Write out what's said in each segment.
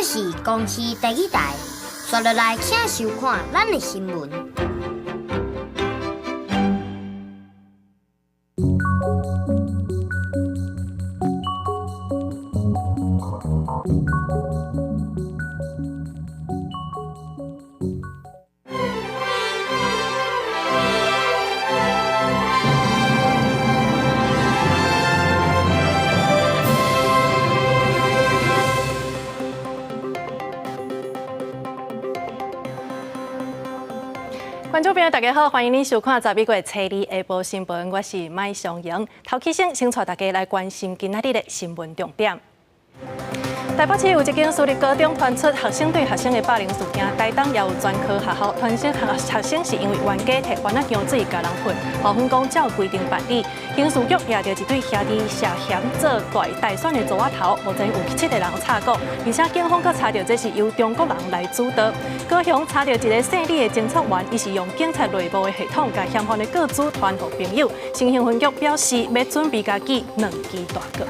这是公视第一台，刷落来请收看咱的新闻。观众朋友，大家好，欢迎您收看11月初2下晡新闻，我是麦尚莹。头起先带大家来关心今仔日的新闻重点。台北市有一间私立高中传出学生对学生的霸凌事件，台东也有专科学校传出学生是因为冤家摕番仔姜水甲人喷，校方讲照规定办理。刑事局抓到一对兄弟涉嫌做大选的组仔头，目前有7个人查获，而且警方阁查到这是由中国人来主导。高雄查到一个姓李的侦测员，伊是用警察内部的系统，甲嫌犯的各组传互朋友。新兴分局表示，要准备家己2支大鼓。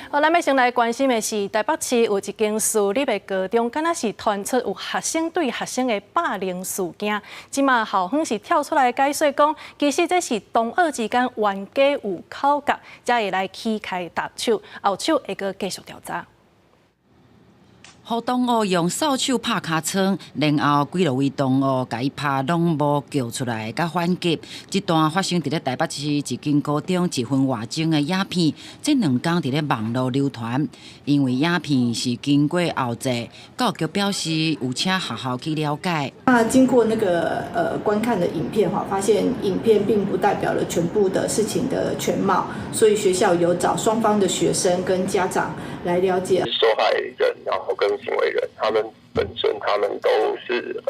咱要先来关心的是，台北市有一间私立的高中，敢若是传出有学生对学生的霸凌事件。即马校方是跳出来解说讲，其实这是同学之间冤家有口角，才会来起开打手，后手会阁继续调查。互同学用扫帚拍尻川，然后几落位同学甲伊拍拢无叫出来，甲反击。这段发生伫咧台北市一间高中1分外钟的影片，这2天伫咧网络流传。因为影片是经过后制，教育局表示有请学校去了解。那经过那个观看的影片发现影片并不代表了全部的事情的全貌，所以学校有找双方的学生跟家长来了解受害人，然后跟行为人，他们本身他们都是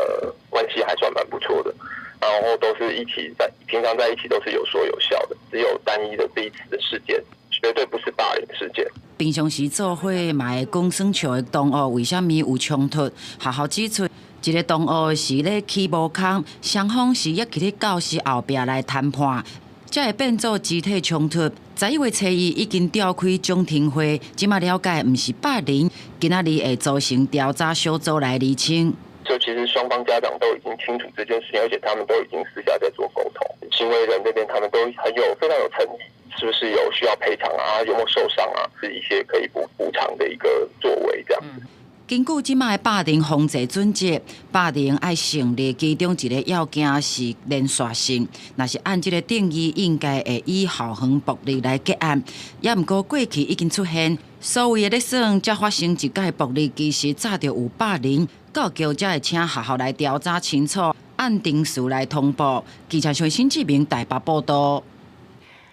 关系还算蛮不错的，然后都是一起平常在一起都是有说有笑的，只有单一的这一次的事件，绝对不是霸凌事件。平常时做伙嘛会讲耍笑的同学，为什么有冲突？学校指出，一个同学是咧起无空，双方是约去咧教室后壁来谈判，才会变做肢体冲突。11月初1已经召开中庭会，即马了解毋是霸凌，今仔日会组成调查小组来厘清。就其实双方家长都已经清楚这件事情，而且他们都已经私下在做沟通。行为人这边他们都非常有诚意，是不是有需要赔偿啊？有没有受伤啊？是一些可以补偿的一个作为这样。根据即卖霸凌防治准则，霸凌爱成立其中一个要件是连续性。若是按这个定义，应该会以校方暴力来结案。也毋过过去已经出现，所谓的咧算才发生一届暴力，其实早就有霸凌。教育局才会请学校来调查清楚，按定时来通报。记者陈新志明台北报道。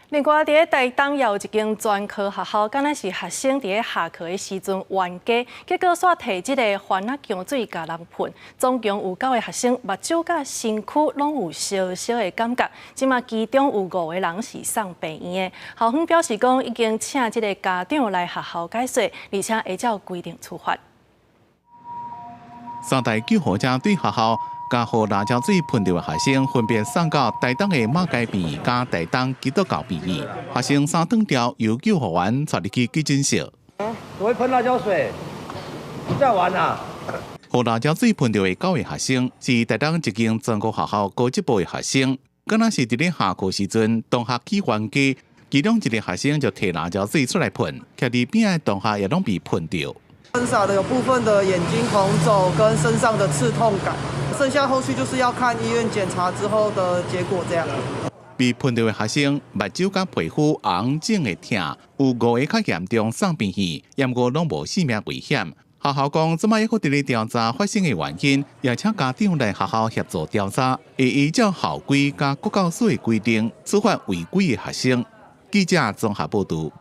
另外，伫台东也有一间专科学校，敢若是学生伫下课的时阵冤家，结果煞摕即个番仔姜水甲人喷，总共有9个学生目睭甲身躯拢有烧烧的感觉。即马其中有5个人是送病院的。校方表示讲，已经请即个家长来学校解说，而且会照规定处罚。3台救护车对学校甲予辣椒水喷到的学生，分别送到台东的马街病院甲台东基督教病院。学生3顿条由救护员带入去急诊室。只会喷辣椒水，你在玩啊？予辣椒水喷到的9位学生是台东一间全国学校高级部的学生，敢若是伫咧下课时阵同学起冤家，其中一个学生就摕辣椒水出来喷，徛伫边的同学也拢被喷到。喷洒的有部分的眼睛红肿跟身上的刺痛感，剩下后续就是要看医院检查之后的结果这样。被喷到的学生目睭甲皮肤红肿的痛，有5个较严重送病院，也毋过拢无性命危险。学校讲，即摆要伫咧调查发生的原因，也请家长来学校协助调查，会依照校规甲国教署的规定处罚违规的学生。记者综合报道。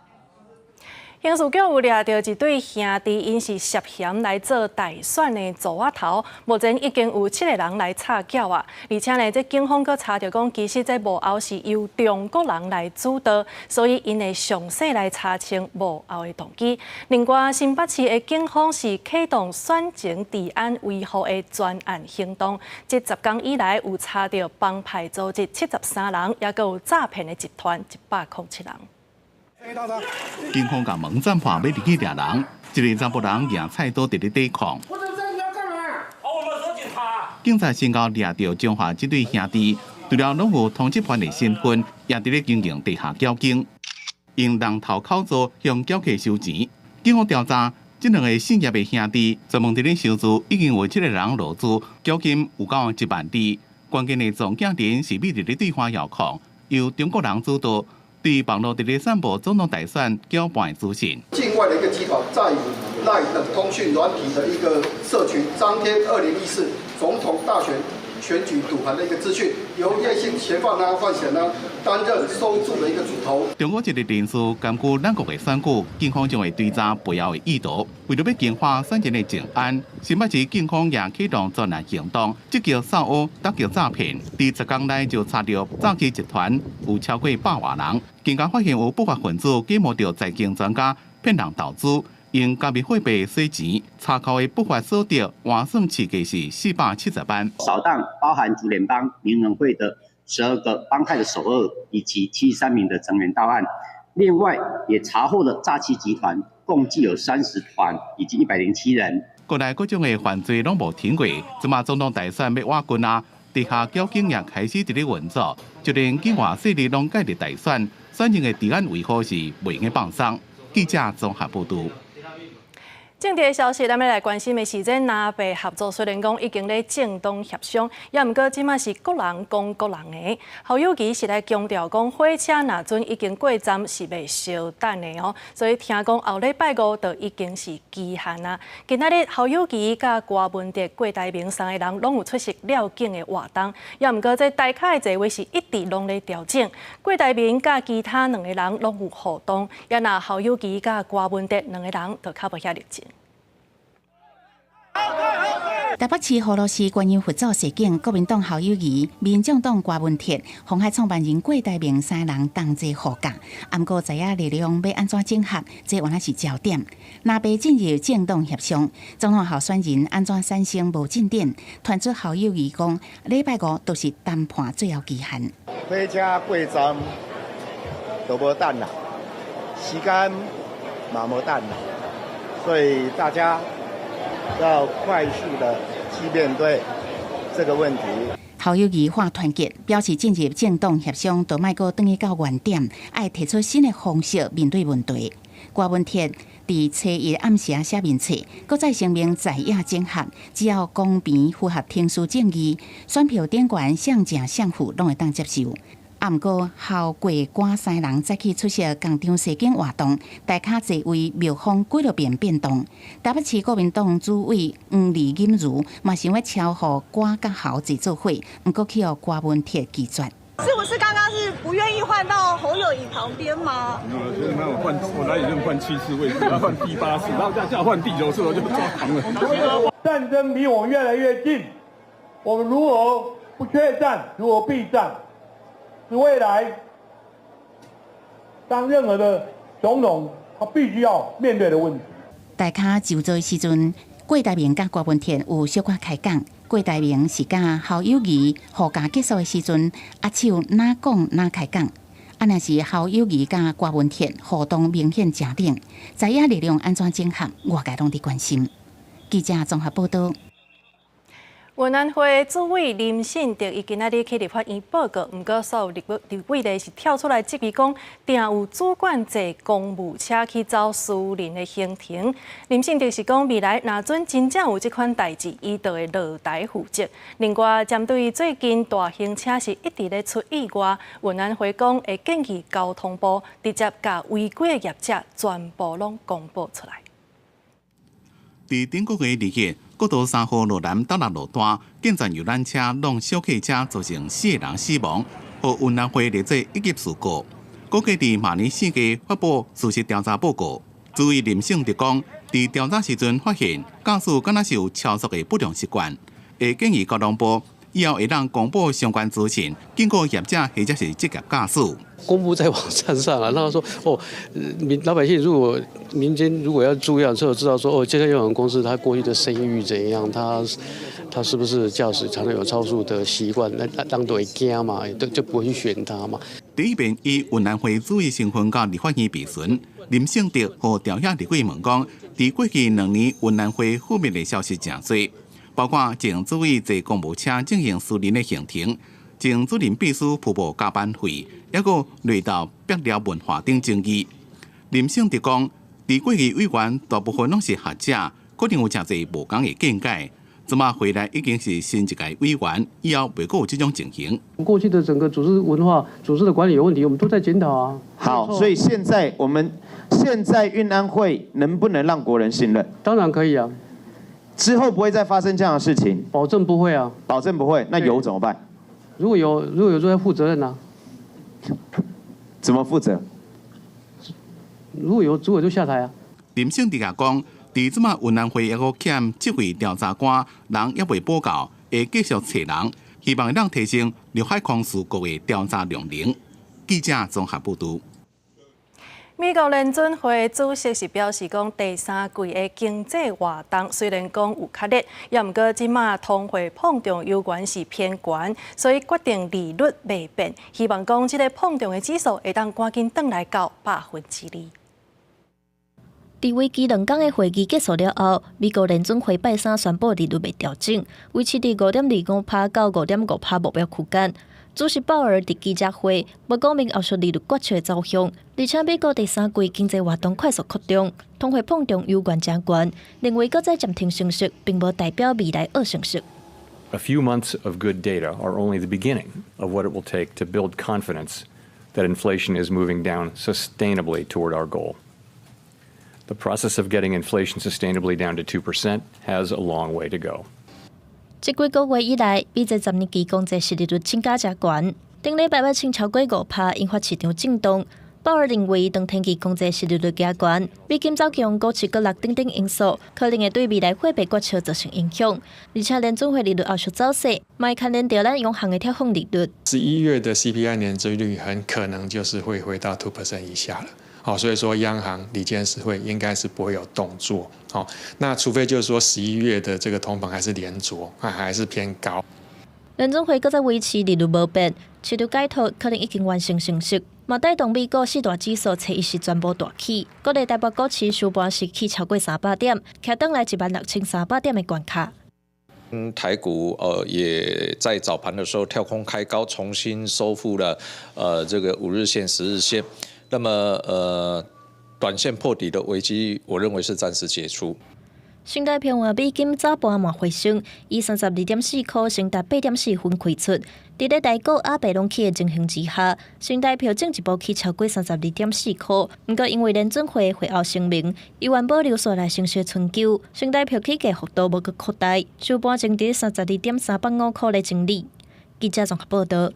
刑事局有抓到一对兄弟，因是涉嫌来做大选的组仔头，目前已经有7个人来插脚啊！而且呢，这警方阁查到讲，其实这幕后是由中国人来主导，所以因会详细来查清幕后的动机。另外，新北市的警方是启动选情治安维护的专案行动，这10天以来有查到帮派组织73人，也阁有诈骗的集团107人。警方甲门斩破，要入去抓人，一个查甫人拿菜刀伫咧抵抗。我在这里要干嘛？我们说警察。警察先到抓到中华这对兄弟，除了拢有通缉犯的身份，也伫咧经营地下交警，用人头口座向缴客收钱。警方调查，这两个姓叶的兄弟专门伫咧收资，已经为7个人落资，缴金有到1万2。关键的重点点是秘密的对话遥控，由中国人主导，对网络伫咧散布总统大选搅拌资讯。境外的一个集团在赖等通讯软体的一个社群，张贴2014总统大选选举赌盘的一个资讯，由叶姓嫌犯范闲担任收注的一个主头。中国一个人士根据咱国的选举，警方将会追查背后的意图。为了要强化选前的治安，新北市警方也启动专案行动，积极扫黑打击诈骗。伫10天内就查到诈欺集团有超过100多人，更加发现有不法分子假冒着财经专家骗人投资。用加密货币洗钱，查扣的不法所得换算起计是470万。扫荡包含竹联帮名人会的12个帮派的首恶以及73名的成员到案，另外也查获了诈欺集团，共计有30团以及107人。国内各种的犯罪拢无停过，即马总统大选要瓦棍啊，地下交警也开始伫咧运作，就连境外势力拢介入大选，选前的治安维护是袂用放松。记者综合报道。政治的消息，咱要来关心的是，这南北合作虽然讲已经咧正当协商，也毋过即马是各人讲各人的。侯友宜是来强调讲，火车若阵已经过站是袂稍等的哦，所以听讲后礼拜5就已经是期限啦。今仔日侯友宜甲郭文哲、郭台铭3个人拢有出席了境的活动，也毋过这大卡的座位是一直拢咧调整。郭台铭甲其他2个人拢有互动，也那侯友宜甲郭文哲2个人就较无遐热情。台北市葫芦市观音佛祖示警，国民党侯友宜、民众党郭文哲、鸿海创办人郭台铭3人同齐互驾。不过，在野力量要安怎整合，这原来是焦点。若被进入正当协商，总统候选人安怎产生无进展？传出侯友宜讲，礼拜5都是谈判最后期限。火车过站都无等啦，时间嘛无等啦，所以大家要快速的去面对这个问题。侯友宜话团结，表示进入正当协商，就莫阁转去到原点，要提出新的方式面对问题。郭文哲伫初一暗时写面册，搁再声明在野整合，只要公平符合天书正义，选票点悬向正向负拢会当接受。不过，侯郭关3人再去出席工厂示警活动，大卡座位庙方几多遍变动。台北市国民党主委黄丽锦如嘛想要超乎郭甲侯一做伙，不过去互郭文哲拒绝。是不是刚刚是不愿意换到侯友宜旁边吗？我来也就换7次位置，要换第8次，然后再换第9次，我就抓狂了。战争离我们越来越近，我们如何不缺战，如何避战？是未来当任何的总统，他必须要面对的问题。大卡就座的时阵，郭台铭甲郭文哲有小可开讲。郭台铭是甲侯友宜互驾结束的时阵，握手哪讲哪开讲。若是侯友宜甲郭文哲互动明显正冷，在野力量安怎整合，外界拢伫关心。记者综合报道。云南会主委林信德伊今仔日去立法院报告，毋过所有立委咧是跳出来质疑讲，定有主管坐公务车去走私人的行程。林信德是讲，未来若准真正有这款代志，伊就会落台负责。另外，针对最近大型车是一直咧出意外，云南会讲会建议交通部直接甲违规的业者全部拢公布出来。伫顶个月2日，国道3号路南斗六路段，竟然游览车弄小客车造成4个人死亡，和云南会列做一级事故。估计伫明年4月发布事实调查报告。主委林胜德讲，伫调查时阵发现，驾驶敢若是有超速的不良习惯，会建议交通部以后会当公布相关资讯，经过业者或者是职业驾驶。公布在网站上了，然后说老百姓民间如果要注意，就知道说这家游泳公司它过去的声誉怎样，它是不是驾驶常常有超速的习惯，那当都会惊嘛，就不会去选它嘛。第一遍以运安会主席身份到立法院备询，林胜德和调遐立委问讲，在过去2年运安会负面的消息真多，包括前主委坐公务车进行私人的行程，前主任秘书瀑布加班费，还有累到白聊文化等争议。林胜德讲，在过去委员大部分拢是学者，可能有真侪无同的见解。怎么回来已经是新一届委员，以后袂有这种情形。过去的整个组织文化、组织的管理有问题，我们都在检讨啊。好，所以现在运安会能不能让国人信任？当然可以啊。之后不会再发生这样的事情？保证不会啊。保证不会，那有怎么办？如果有就要负责任啊。怎么负责？如果有主委就下台啊。林胜德也讲。在即马运安会还阁欠7位调查官，人也未报告，会继续找人，希望让提升陆海空事故的调查量能。记者综合报道。美国联准会主席是表示讲，第3季的经济活动虽然讲有较热，也毋过即马通货膨胀有关是偏悬，所以决定利率未变，希望讲即个膨胀的指数会当赶紧转来到2%。伫为期2天的会议结束了后，美国联准会拜三宣布利率未调整，维持伫5.25%到5.5%目标区间。主席鲍尔伫记者会无讲明后续利率决策的走向，而且美国第3季经济活动快速扩张，通货膨胀有悬真悬，认为搁再暂停升息，并无代表未来2升息。A few months of good data are only the beginning of what it will take to build confidence that inflation is moving down sustainably toward our goal. The process of getting inflation sustainably down to 2% has a long way to go. 这几个月以来，美债10年期公债殖利率增加真悬，顶礼拜要升超过5%，引发市场震动。鲍尔认为，长天期公债殖利率加悬，美金走强、股市各落等等因素，可能会对未来货币决策造成影响。而且联准会利率后续走势，也牵连到咱央行的调控利率。11月的 CPI 年增率很可能就是会回到 2% 以下了。好，所以说央行理监事会应该是不会有动作。好，那除非就是说11月的这个通膨还是连着，还是偏高。联准会搁再维持利率无变，市场解套可能已经完成升息，嘛带动美股4大指数初一时全部大起，各地台北股市收盘时起超过300点，徛登来16300点的关卡。台股也在早盘的时候跳空开高，重新收复了这个5日线、10日线。那么短线破底的危机，我认为是暂时解除。新台票换美金早盘嘛回升，以32.4块升达8.4分开出。伫咧台股阿白拢起的情形之下，新台票进一步起超过32.4块。不过因为联准会会后声明，依然保留下来升息春秋，新台票起价幅度无佮扩大，收盘正伫32.385块的整理。记者综合报道。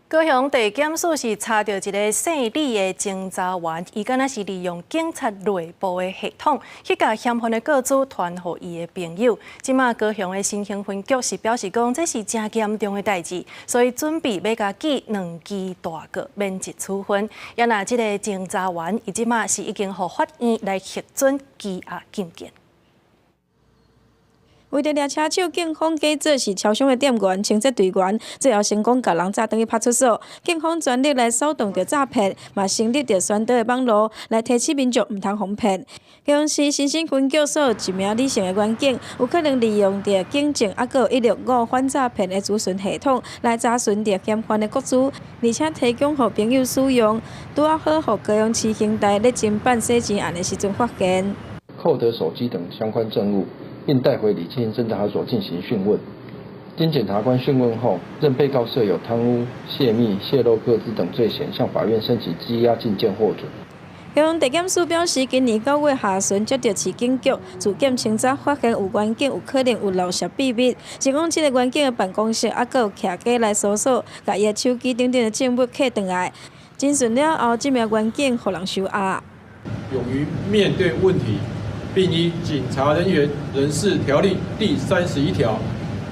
高雄地检署是查到一个姓李的侦查员，伊敢若是利用警察内部的系统，去甲嫌犯的个资传互伊的朋友。即马高雄的新兴分局是表示讲，这是真严重的代志，所以准备要甲记2支大告，免职处分。也那即个侦查员，伊即马是已经互法院来核准羁押禁见。为着掠车手，警方假做是超商的店员、清洁队员，最后成功甲人诈等于拍出所。警方全力来扫动着诈骗，嘛成立着宣导的网络，来提醒民众毋通防骗。高雄市新兴分局所一名李姓的员警，有可能利用着警政啊个165反诈骗的资讯系统，来查询着嫌犯的个资，而且提供予朋友使用。拄啊好，予高雄市刑台咧侦办洗钱案的时阵发现，扣得手机等相关证物。并带回李清侦查所进行讯问。经检察官讯问后，认被告设有贪污、泄密、泄露个资等罪嫌，向法院申请羁押禁见获准。高雄地检署表示，今年9月下旬接到市警局自检清查，发现有员警有可能有漏泄秘密，是讲这个员警的办公室还佫有徛家来搜索，把伊的手机等等的证物摕回来。侦讯了后，这名员警互人收押。勇于面对问题。并依《警察人员人事条例》第31条，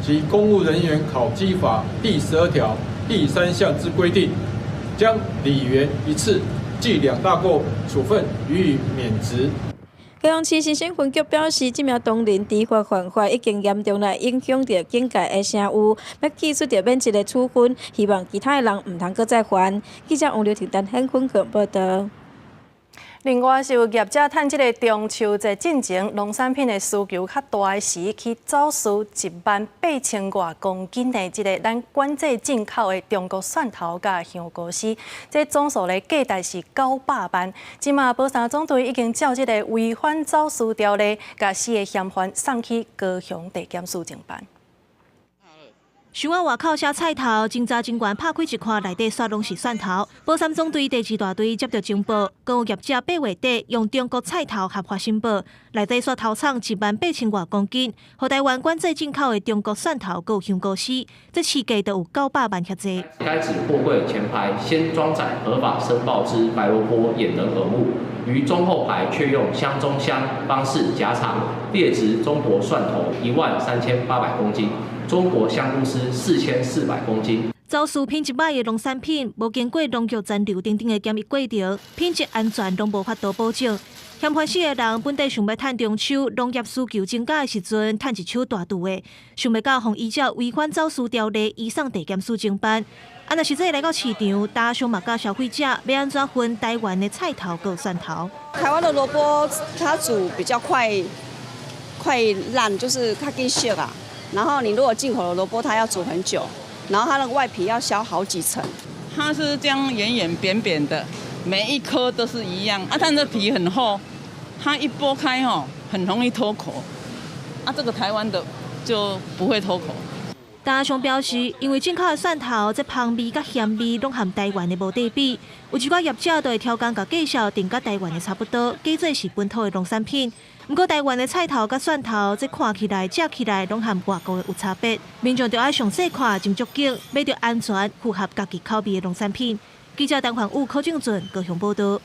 及公务人员考绩法第12条第3项之规定，将理员一次记2大过处分予以免职。高雄市新生分局表示，这名当年知法犯法，已经严重来影响到警界的声誉，要起诉着免职的处分，希望其他的人唔通搁再犯。记者王刘婷、陈hen坤报道。另外，受业者趁这个中秋节进前，农产品的需求较大的时，去走私18000多公斤的这个咱管制进口的中国蒜头甲香菇丝，这总数咧价值是900万。即马保三总队已经照这个违反走私条例，甲4个嫌犯送去高雄地检署侦办。想往外口写菜头，侦查警员拍开一看，内底煞拢是蒜头。保三总队第2大队接到情报，讲有业者8月底用中国菜头合法申报，内底煞偷藏18000多公斤，和台湾管制进口的中国蒜头佮香菇丝，这市价都有900万遐济。该指货柜前排先装载合法申报之白萝卜掩人耳目，于中后排却用箱中箱方式夹藏劣质中国蒜头13800公斤。中国香菇丝4400公斤。走私品质歹的农产品，无经过农药残留等等的检疫过程，品质安全拢无法度保证。嫌犯4个人本地想要趁中秋农业需求增加的时阵，趁一手大度的，想要到互依照违反走私条例移送地检署侦办。若是这来到市场，大家嘛教消费者要安怎分台湾的菜头和蒜头。台湾的萝卜它煮比较快烂，就是它更熟啊。然后你如果进口的萝卜，它要煮很久，然后它的外皮要削好几层。它是这样圆圆扁扁的，每一颗都是一样啊，它的皮很厚，它一剥开很容易脱口。啊，这个台湾的就不会脱口。大商表示，因为进口的蒜头，这香味甲咸味拢和台湾的无对比，有一寡业者就会挑工甲介绍定甲台湾的差不多，假做是本土的农产品。不过台湾的菜头甲蒜头，这看起来、食起来拢和外国的有差别。民众就要详细看、斟酌紧，买到安全、符合家己口味的农产品。记者陈焕武、柯正俊高雄报道。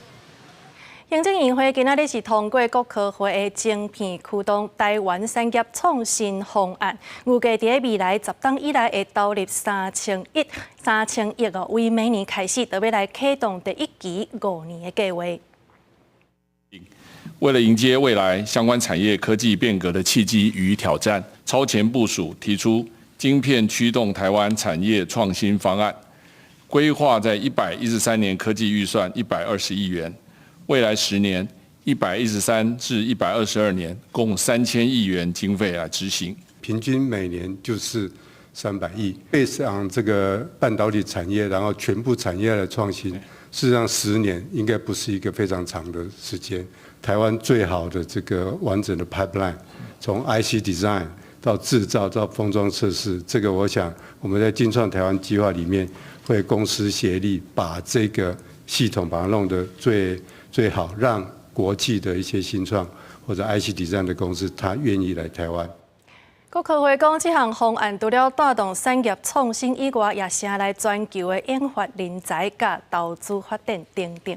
行政院会今仔日是通过国科会的晶片驱动台湾产业创新方案，预计在未来10档以内会投入3000亿哦，为明年开始，就要来启动第1期5年的计划。为了迎接未来相关产业科技变革的契机与挑战，超前部署提出晶片驱动台湾产业创新方案，规划在113年科技预算120亿元，未来10年113至122年共3000亿元经费来执行，平均每年就是300亿。配上这个半导体产业，然后全部产业的创新，事实上10年应该不是一个非常长的时间。台湾最好的这个完整的 pipeline， 从 IC design 到制造到封装测试，这个我想我们在精创台湾计划里面会公私协力，把这个系统把它弄得最好，让国际的一些新创或者 IC design 的公司，他愿意来台湾。国科会讲，这项方案除了带动产业创新以外，也成来全球的研发人才甲投资发展等等。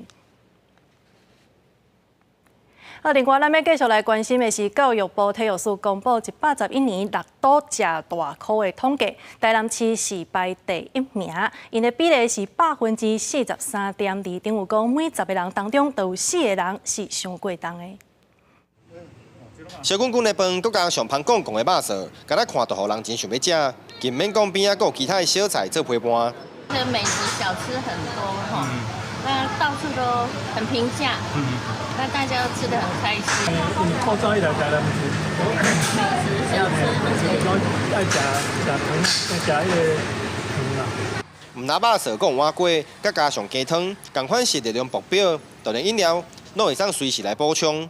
另外，咱要继续来关心的是，教育部体育署公布111年6都食大考的统计，台南市是排第1名，因的比例是43.2%，等于讲每10个人当中都有4个人是上过重的。小滚滚的饭，搁加上香港的肉臊，敢若看到互人真想要食，更免讲边仔还有其他的小菜做陪伴。美食小吃很多哈，那到处都很平价，那大家都吃得很开心。透早以来台南是美食小吃那些，爱食糖，爱食迄个糖啦。唔拿肉臊，搁有碗粿，佮加上鸡汤，同款是热量爆表，当然饮料拢会当随时来补充。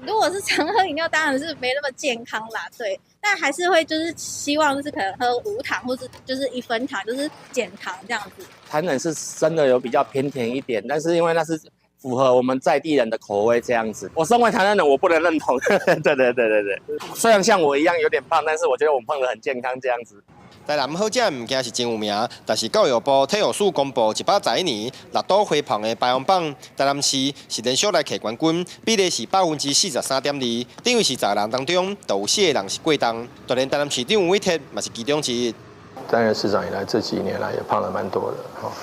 如果是常喝饮料，当然是没那么健康啦，对。但还是会就是希望就是可能喝无糖，或是就是1分糖，就是减糖这样子。台南是真的有比较偏甜一点，但是因为那是符合我们在地人的口味这样子。我身为台南人，我不能认同。对。虽然像我一样有点胖，但是我觉得我们胖得很健康这样子。台南好食物件是真有名，但是教育部体育署公布111年6都花棚的排行榜，台南市是连续来客冠军，比例是43.2%，等于是10个人当中，就有4个人是过重。当然，台南市长吴伟霆嘛是其中之一。担任市长以来，这几年来也胖了蛮多的，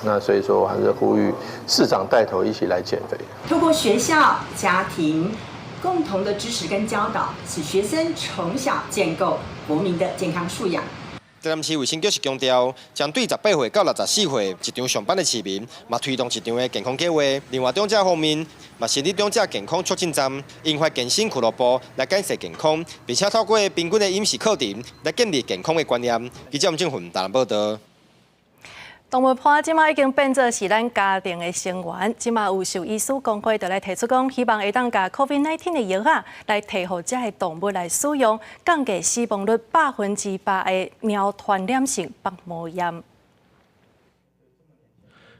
那所以说我还是呼吁市长带头一起来减肥。透过学校、家庭共同的支持跟教导，使学生从小建构国民的健康素养。台南市卫生局是强调，针对18岁到64岁一场上班的市民，嘛推动一场的健康计划。另外，长者方面，嘛成立长者健康促进站、英华健身俱乐部来建设健康，并且透过平均的饮食课程来建立健康的观念。记者吴正훈台南报道。动物伴即马已经变作是咱家庭的成员，即马有兽医师工会就来提出讲，希望会当甲 COVID-19 的药啊来提互这些动物来使用，降低死亡率100%的猫传染性白毛炎。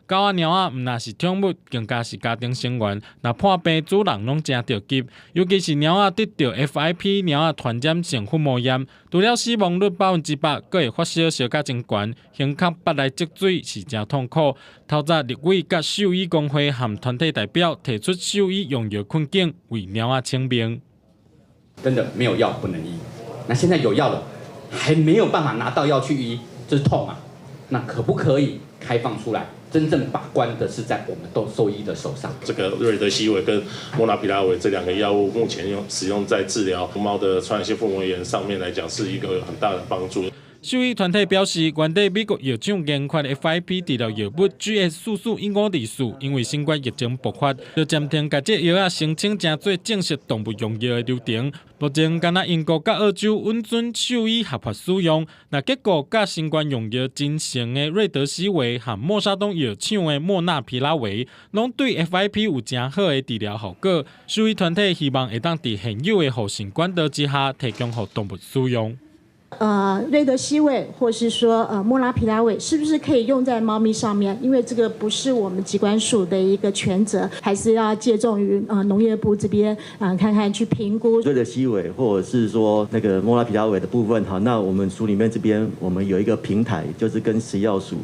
狗仔、猫仔，毋但是宠物，更加是家庭成员。若破病，主人拢真着急。尤其是猫仔得到 FIP 猫仔传染性腹膜炎，除了死亡率100%，佫会发烧烧甲真悬，胸壳腹内积水是真痛苦。透早立委甲兽医工会含团体代表提出兽医用药困境，为猫仔请命。真的没有药不能医，那现在有药了，还没有办法拿到药去医，这是痛啊。那可不可以开放出来？真正把关的是在我们兽医的手上。这个瑞德西韦跟莫拉皮拉韦这2个药物，目前使用在治疗猫的传染性腹膜炎上面来讲，是一个很大的帮助。兽医团体表示，原底美国药厂研发的 FIP 治疗药物 GS441524，因为新冠疫情爆发，就暂停甲这药仔申请成做正式动物用药的流程。目前，敢若英国甲澳洲允准兽医合法使用。那结果，甲新冠用药真成的瑞德西韦和默沙东药厂的莫纳皮拉韦，拢对 FIP 有真好的治疗效果。兽医团体希望会当伫现有的护性管道之下，提供给动物使用。瑞德西韦或是说莫拉皮拉韦是不是可以用在猫咪上面？因为这个不是我们疾管署的一个权责，还是要借重于农业部这边看看去评估。瑞德西韦或者是说那个莫拉皮拉韦的部分，好，那我们署里面这边我们有一个平台，就是跟食药署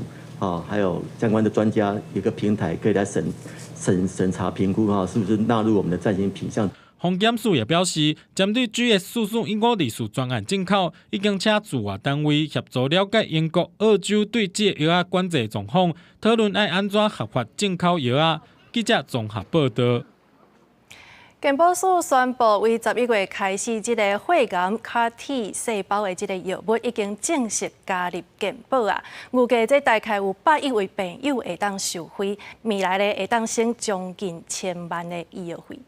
还有相关的专家有一个平台可以来审查评估是不是纳入我们的暂行品项。防检署也表示，针对 GS441524专案进口，已经请驻外单位协助了解英国、澳洲对这药仔管制状况，讨论要安怎合法进口药仔。记者综合报道。健保署宣布，为11月开始，这个血癌 CAR-T 细胞的这个药物已经正式加入健保啊！预计这大概有100亿位病友会当受惠，未来呢会当省将近1000万的医药费。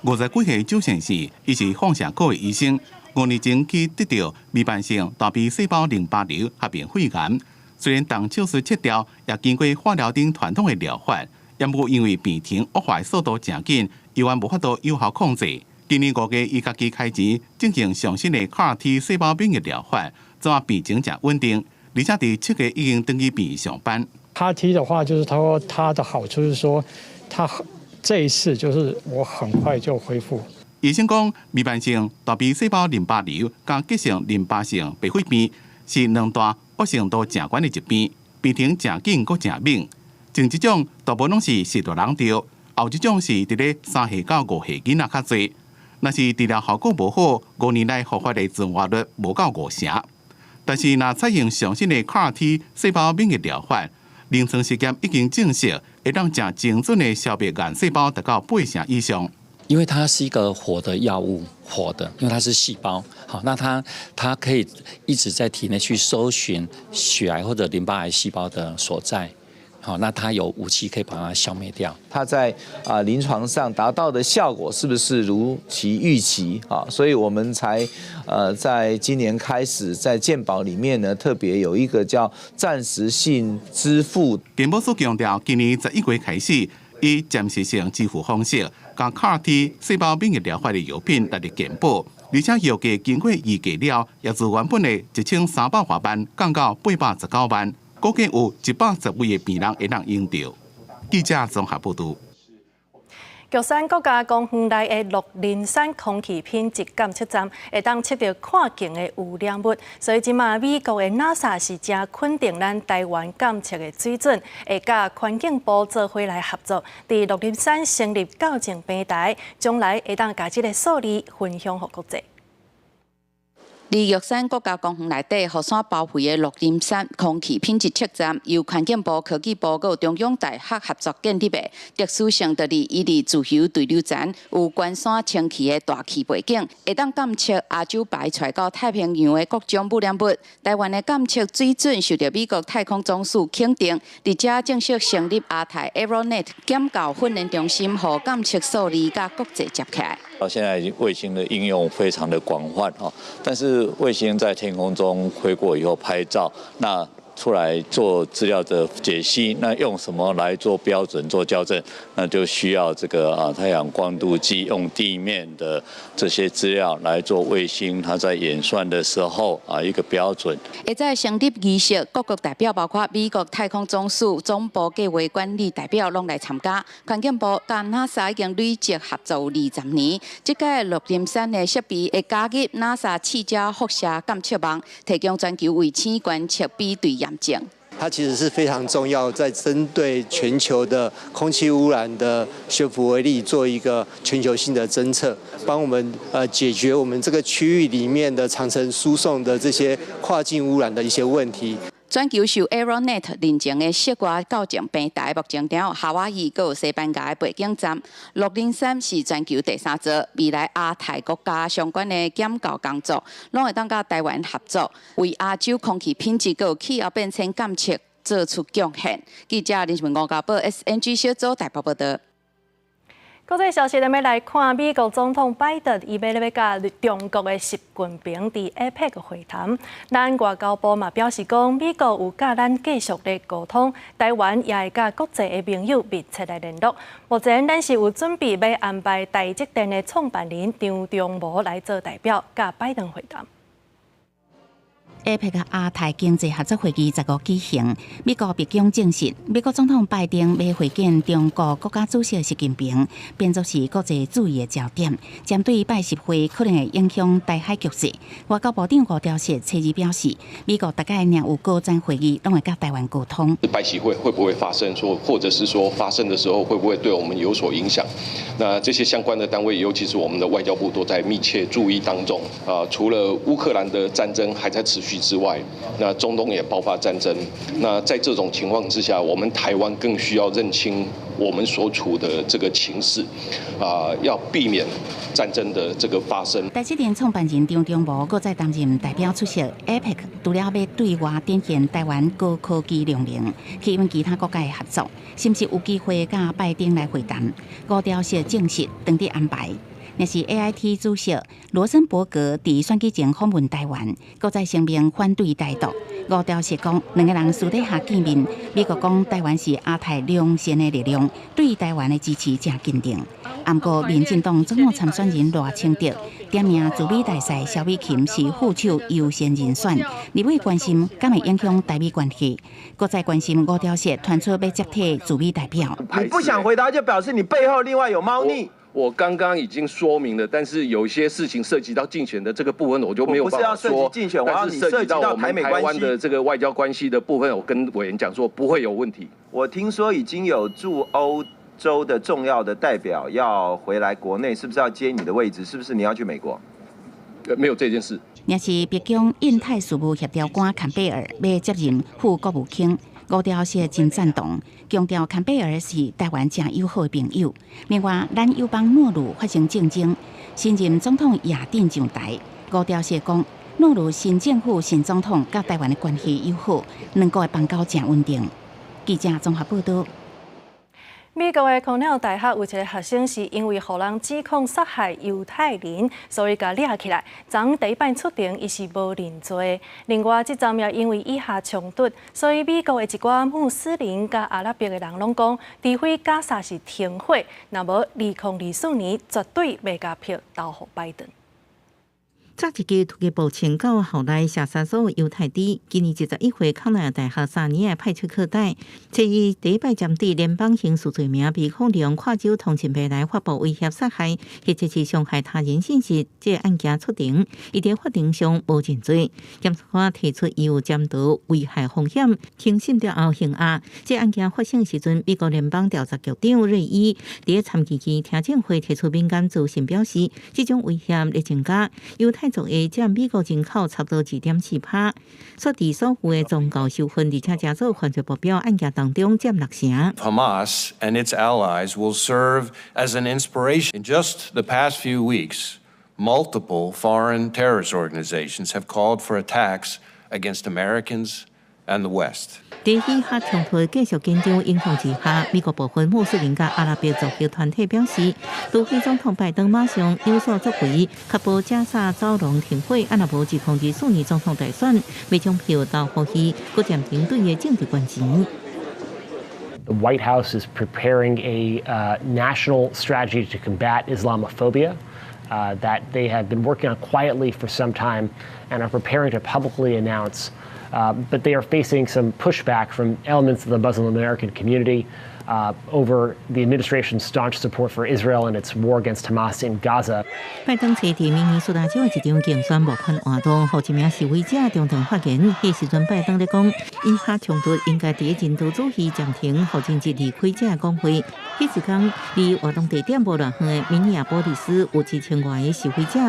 50几岁周先生，伊是放射科的医生，5年前去得到弥漫性大 B 细胞淋巴瘤合并肺癌。虽然动手术切掉，也经过化疗等传统的疗法，也不过因为病情恶化速度真紧，依然无法度有效控制。今年5月，伊家己开钱进行上新的 CAR-T 细胞免疫疗法，怎啊病情真稳定，而且伫7月已经登记病上班。CAR-T 的话，就是它的好处是说，它这一次就是我很快就恢复。医生讲，弥漫性大 B 细胞淋巴瘤甲急性淋巴性白血病是2大恶性度真悬的疾病，病情真紧阁真猛。前一种大部分拢是10大人着，后一种是伫咧3岁到5岁囡仔较侪。若是治疗效果无好，5年内复发的存活率无到5成。但是若采用上新的 CAR-T 细胞免疫疗法，临床实验已经证实，会让正精准的消灭癌细胞达到8成以上。因为它是一个活的药物，活的，因为它是细胞，好，那它可以一直在体内去搜寻血癌或者淋巴癌细胞的所在。好，那它有武器可以把它消灭掉。它在临床上达到的效果是不是如其预期啊？所以我们才在今年开始在健保里面呢，特别有一个叫暂时性支付。健保署强调，今年11月开始，以暂时性支付方式，将 CAR-T 细胞免疫疗法的药品纳入健保，而且药价经过预计了，也自原本的1300多万降到819万。估计有110位的病人会当用到。记者综合报道。玉山国家公园内的鹿林山空气品质监测站会当测到看见的污染物，所以即马美国的 NASA 是正肯定咱台湾监测的水准，会甲环境部做伙来合作，伫鹿林山成立校正平台，将来会当把这个数字分享给国际。伫玉山国家公园内底，雨伞包围的鹿林山空气品质测站，由环境部、科技部和中央大学合作建立的。特殊性就伫伊伫自由对流层有关山清气的大气背景，会当监测亚洲排出到太平洋的各种污染物。台湾的监测水准受到美国太空总署肯定，伫遮正式成立亚太 Aeronet 检校训练中心，和监测数字甲国际接起来。到现在卫星的应用非常的广泛哈，但是卫星在天空中飞过以后拍照，那出来做资料的解析，那用什么来做标准、做校正？那就需要这个太阳光度计，用地面的这些资料来做卫星它在演算的时候一个标准。会在成立仪式，各国代表包括美国太空总署总部计划管理代表拢来参加。环境部甲 NASA 已经累积合作有20年，这届鹿林山的设备会加入 NASA 气加辐射监测网，提供全球卫星观测比对验证。它其实是非常重要，在针对全球的空气污染的悬浮微粒做一个全球性的侦测，帮我们解决我们这个区域里面的长程输送的这些跨境污染的一些问题。全球受 Aeronet 认证的室外校正平台，目前有夏威夷和西班牙的背景站。鹿林山是全球第3座，未来亚太国家相关的检校工作，拢会当甲台湾合作，为亚洲空气品质和气候变迁监测做出贡献。记者林文5报 SNG 小组台北报道。国际消息，咱要来看美国总统拜登，伊要甲中国的习近平伫 APEC 会谈。咱外交部嘛表示讲，美国有甲咱继续咧沟通，台湾也会甲国际的朋友密切来联络。目前咱是有准备要安排台积电的创办人张忠谋来做代表，甲拜登会谈。APEC 亚太经济合作会议15举行，美国白宫证实，美国总统拜登要会见中国国家主席习近平，变作是国际注意的焦点。针对拜习会可能会影响台海局势，外交部长吴钊燮初日表示，美国大概若有高层会议，拢会甲台湾沟通。拜习会会不会发生？或者是说发生的时候会不会对我们有所影响？那这些相关的单位，尤其是我们的外交部，都在密切注意当中。除了乌克兰的战争还在持续之外，那中东也爆发战争。那在这种情况之下，我们台湾更需要认清我们所处的这个情势，要避免战争的这个发生。台积电创办人张忠谋搁再担任代表出席 APEC， 除了要对外展现台湾高科技量能，吸引其他国家的合作，甚至有机会甲拜登来会谈。吴钊燮证实当地安排。若是 AIT 主席罗森伯格伫选举前访问台湾，搁再声明反对台独。吴钊燮讲，两个人私底下见面，美国讲台湾是亚太良善的力量，对台湾的支持正坚定。不过，民进党总统参选人赖清德点名驻美大使萧美琴是副手优先人选，立委关心敢会影响台美关系，搁再关心吴钊燮传出要接替驻美代表。你不想回答，就表示你背后另外有猫腻。我刚刚已经说明了，但是有一些事情涉及到竞选的这个部分，我就没有办法说。不是要涉及竞选，但是涉及到我们台湾的这个外交关系的部分，我跟委员讲说不会有问题。我听说已经有驻欧洲的重要的代表要回来国内，是不是要接你的位置？是不是你要去美国？没有这件事。也是白宫印太事务协调官坎贝尔要接任副国务卿。吴钊燮真赞同，强调坎贝尔是台湾正友好的朋友。另外，咱友邦诺鲁发生竞争，新任总统也定上台。吴钊燮讲，诺鲁新政府新总统甲台湾的关系友好，两国的邦交正稳定。记者综合报道。美国的康奈尔大学有一个学生是因为互人指控杀害犹太人，所以甲抓起来。昨第一摆出庭，伊是无认罪。另外，这站也因为以下冲突，所以美国的一寡穆斯林甲阿拉伯的人拢讲，除非加沙是停火，那无2024年绝对袂甲票投互拜登。昨一支突击步迁到后来下沙所犹太地，今年21岁康奈尔大学3年的派出课代，这伊第一摆针对联邦刑事罪名被控利用跨州通讯备来发布威胁杀害或者是伤害他人信息，这案件出庭，伊在法庭上无认罪。检察官提出伊有监督危害风险，轻审掉后刑压。这案件发生时阵，美国联邦调查局长瑞伊在参议院听证会提出敏感资讯，表示这种威胁的增加，犹太族的占美国人口差不多2.4%，所地所负的宗教受份，而且加做犯罪目标案件当中占6成。Hamas and its allies will serve as an inspiration. In just the past few weeks, multiple foreign terrorist organizations have called for attacks against Americans and the West. 在以哈冲突继续紧张影响之下，美国部分穆斯林甲阿拉伯族裔团体表示，除非总统拜登马上有所作为，确保加沙走廊停火，啊若无2024年总统大选，未将票投予伊，搁暂停对伊政治关钱。The White House is preparing a national strategy to combat Islamophobia that they have been working on quietly for some time and are preparing to publicly announce. But they are facing some pushback from elements of the Muslim American community over the administration's staunch support for Israel and its war against Hamas in Gaza. 拜登在明尼苏达州一场竞选募款活动，互一名示威者中断发言。迄时阵，拜登咧讲，以哈冲突应该第一人道主义暂停，互政治离开者的讲话。迄时间，离活动地点无偌远的明尼阿波利斯，有2000外的示威者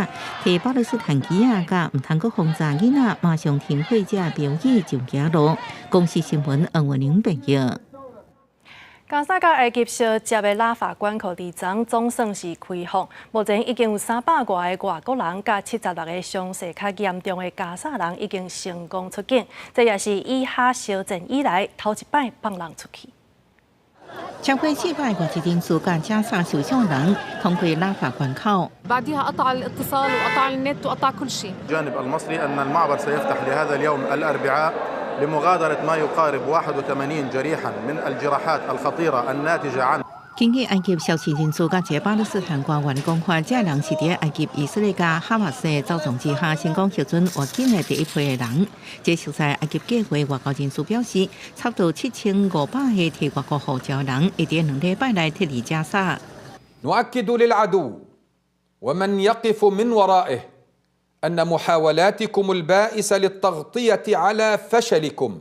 摕巴勒斯坦旗啊，甲毋通阁轰炸囡仔，马上停火者标语就行路。公司新闻黄文玲报道。加沙甲埃及相接的拉法关口伫昨总算是开放，目前已经有300多个外国人甲76个伤势较严重的加沙人已经成功出境，这也是以哈烧战以来头一摆放人出去。超过750人数甲加沙受伤人通过拉法关口。بعدها قطع الاتصال وقطع النت وقطع كل شيء. الجانب المصري أن المعبر سيفتح لهذا اليوم الأربعاء لمغادرة ما يقارب 81 جريحا من الجراحات الخطيرة الناتجة عن根据埃及消息人士甲一个巴勒斯坦官员讲话，这人是伫埃及、以色列甲哈马斯的操纵之下，成功获准活境的第一批的人。这受在埃及计划外交人士表示，差不多7500个提外国护照人，会伫2礼拜内脱离加沙。نؤكد للعدو ومن يقف من ورائه أن محاولاتكم البائسة للتغطية على فشلكم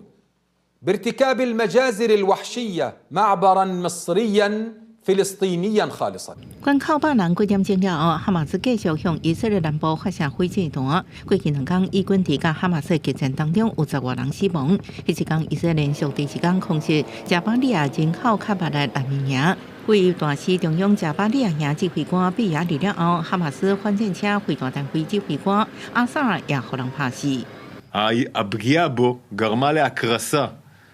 بارتكاب المجازر الوحشية معبرا مصريا فلسطينيا خالصا. 关口把人过点钟了后，哈马斯继续向以色列南部发射火箭弹。过去2天，以军伫甲哈马斯决战当中有10多人死亡。迄一天，以色列连续第4天空袭加巴利亚人口较密的难民营。位大使中央加巴利亚营指挥官比亚入了后，哈马斯反战车飞弹单位指挥官阿萨尔也互人拍死。הפגיעה בו גרמה להקרסה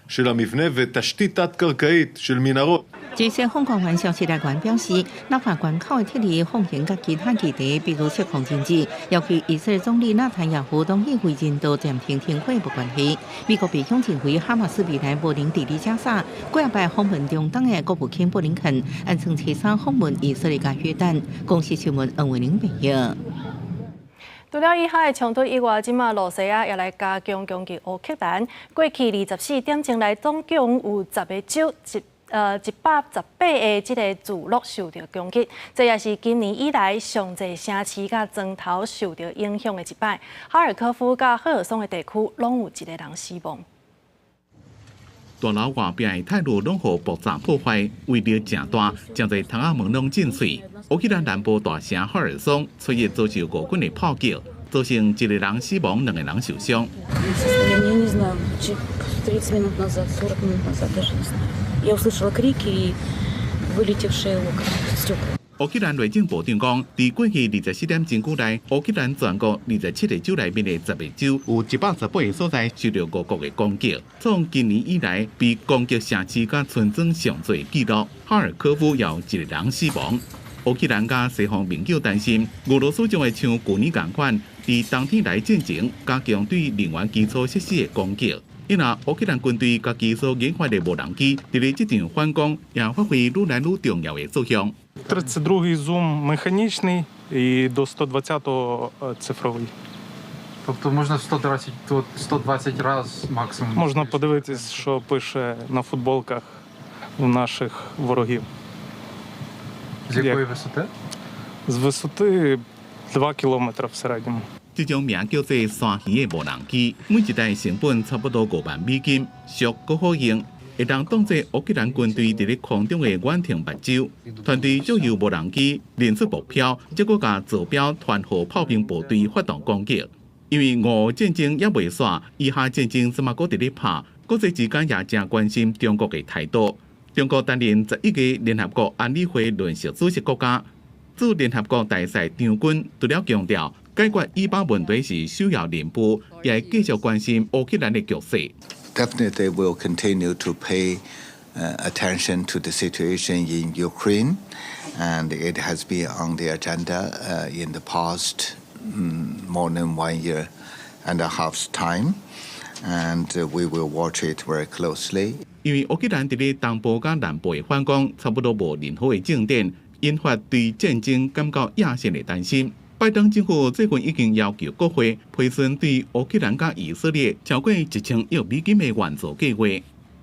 של המבנה ותשתית תת-קרקעית של מנהרות. 这些访港员消息来源表示，拉法关口的撤离奉行甲其他议题，比如失控经济，要求以色列总理纳坦雅胡同意为人道暂停停火无关系。美国白宫认为哈马斯未来无能治理加沙，过拜访问中东的国务卿布林肯，暗称切沙访问以色列甲约旦。公司新闻黄文玲报道。除了以哈的冲突以外，即马罗西亚也来加强攻击乌克兰。过去24点钟内，总共有10个州118个即个聚落受到攻击，这也是今年以来上侪城市甲庄头受到影响的一摆。哈尔科夫甲赫尔松的地区拢有1个人死亡。大楼外壁的铁路拢互爆炸破坏，威力正大，真侪窗仔门拢震碎。乌克兰南部大城哈尔松昨日遭受俄军的炮击，造成1个人死亡，2个人受伤。乌克兰内政部长讲，在过去24点钟区内，乌克兰全国27个州内面的10个州，有118个所在受到俄国的攻击。从今年以来，被攻击城市甲村庄上侪记录。哈尔科夫也有1个人死亡。乌克兰甲西方盟友担心，俄罗斯将会像去年同款，在冬天来进前加强对能源基础设施的攻击。因为乌克兰军队家己所研发的无人机，伫这场反攻也发挥愈来愈重要的作用。 32-й зум механічний і до 120-го цифровий. Тобто можна 120 раз максимум? Можна подивитись, що пише на футболках у наших ворогів. З якої висоти? З висоти 2 кілометри в середньому.这种名叫做山鱼的无人机，每一台成本差不多5万美金，俗搁好用，会当当作乌克兰军队伫咧空中的远程目睭。团队就由无人机认出目标，结果甲坐标团伙炮兵部队发动攻击。因为俄乌战争也未煞，以下战争怎么搁伫咧拍？国际之间也正关心中国的态度。中国担任11个联合国安理会轮值主席国家，驻联合国大使张军除了强调解决以巴问题是首要任务，也会继续关心乌克兰的局势。Definitely will continue to pay attention to the situation in Ukraine, and it has been on the agenda in the past more than 1 year and a half's time, and we will watch it very closely. 因为乌克兰伫咧东部甲南部的反攻差不多无任何的进展，引发对战争感到野心的担心。拜登政府最近已经要求国会批准对乌克兰甲以色列超过1000亿美金的援助计划。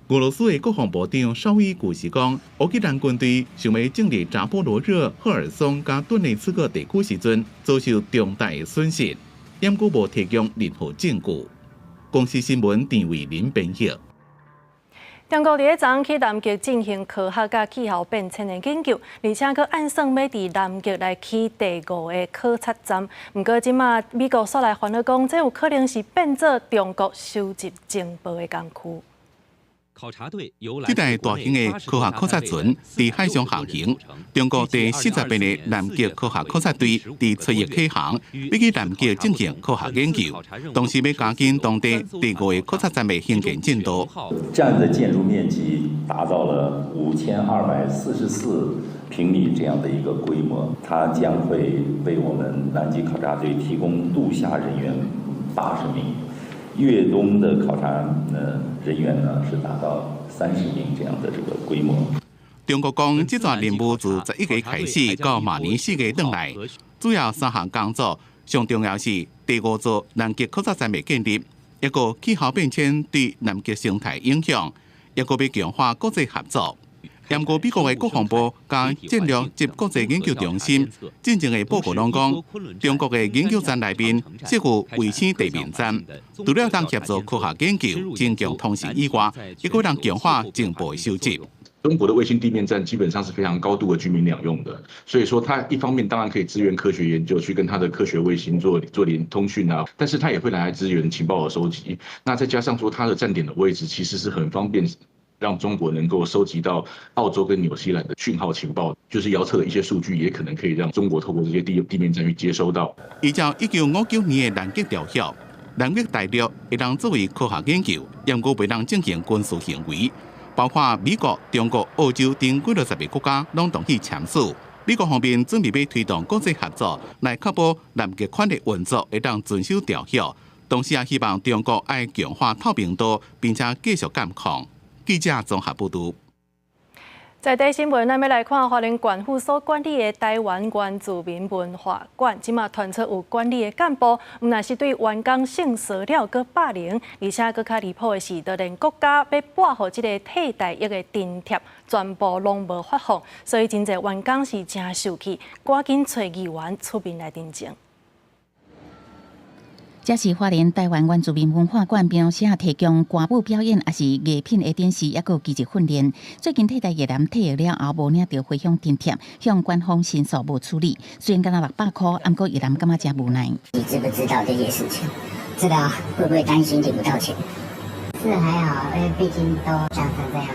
俄罗斯的国防部长绍伊古是讲，乌克兰军队想要进入扎波罗热、赫尔松甲顿涅茨克地区时阵，遭受重大的损失，但佫无提供任何证据。公司新闻陈伟林编译。中国伫昨去南极进行科学甲气候变迁的研究，而且佫按算要伫南极来起第5个考察站。不过，即马美国煞来烦恼讲，这有可能是变做中国收集情报的工区。这台大型的科学考察船伫海上航行，中国第40遍的南极科学考察队伫7月启航，要去南极进行科学研究，同时要加紧当地第5个考察站的兴建进度。站的建筑面积达到了5244平米这样的一个规模，它将会为我们南极考察队提供陆下人员80名。越冬的考察人员呢是达到30名这样的这个规模。中国讲，这项任务自11月开始到明年4月等来，主要3项工作，上重要是第5座南极考察站的建立，一个气候变迁对南极生态影响，一个要强化国际合作。不过，美国的国防部甲战略及国际研究中心进前的报告拢讲，中国的研究站内面设有卫星地面站，除了当协助科学研究、增强通信以外，亦可能强化情报的收集。中国的卫星地面站基本上是非常高度的军民两用的，所以说它一方面当然可以支援科学研究，去跟它的科学卫星做联通讯啊，但是它也会来支援情报的收集。那再加上说它的站点的位置其实是很方便。让中国能够收集到澳洲跟纽西兰的讯号情报，就是遥测的一些数据，也可能可以让中国透过这些地面站去接收到。依照1959年的南极条约，南极大陆会当作为科学研究，但过袂当进行军事行为，包括美国、中国、澳洲等几60个国家拢同意签署。美国方面准备要推动国际合作，来确保南极圈的运作会当遵守条约，同时也希望中国爱强化透明度，并且继续监控。记者综合报道。在地新闻，咱要来看花莲县府所管理的台湾原住民文化馆，即马传出有管理的干部，毋但是对员工性骚扰、佮霸凌，而且佮较离谱的是，就连国家要拨予即个替代役的津贴，全部拢无发放，所以真侪员工是真受气，赶紧找议员出面来澄清。这是花莲台湾原住民文化馆描写提供歌舞表演，也是艺品的展示，也有技术训练。最近替代役男退役了后，无领到回乡津贴，向官方申诉无处理。虽然干了600块，不过役男感觉真无奈。你知不知道这些事情？知道，会不会担心领不到钱？是还好，因为毕竟都长成这样。